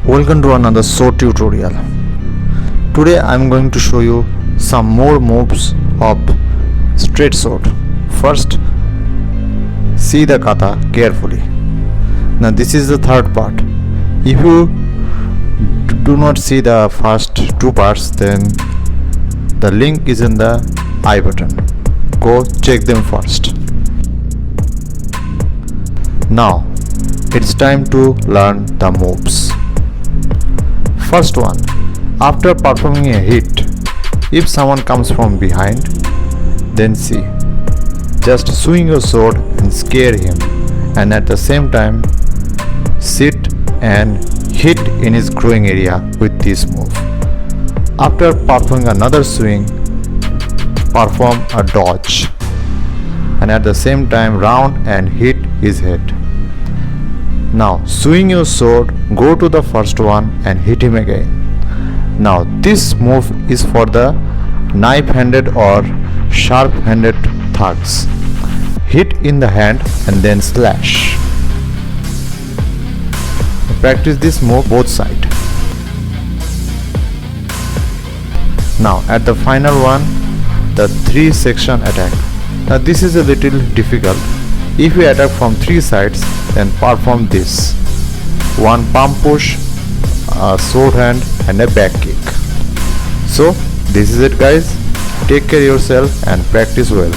Welcome to another sword tutorial. Today I am going to show you some more moves of straight sword. First, see the kata carefully. Now this is the third part. If you do not see the first two parts, then the link is in the I button. Go check them first. Now it's time to learn the moves. First one, after performing a hit, if someone comes from behind, then see, just swing your sword and scare him, and at the same time sit and hit in his growing area with this move. After performing another swing, perform a dodge, and at the same time round and hit his head. Now swing your sword, go to the first one and hit him again. Now this move is for the knife-handed or sharp-handed thugs. Hit in the hand and then slash. Practice this move both sides. Now at the final one, the 3-section attack. Now this is a little difficult. If you attack from 3 sides, then perform this: one palm push, a sword hand and a back kick. So this is it guys. Take care of yourself and practice well.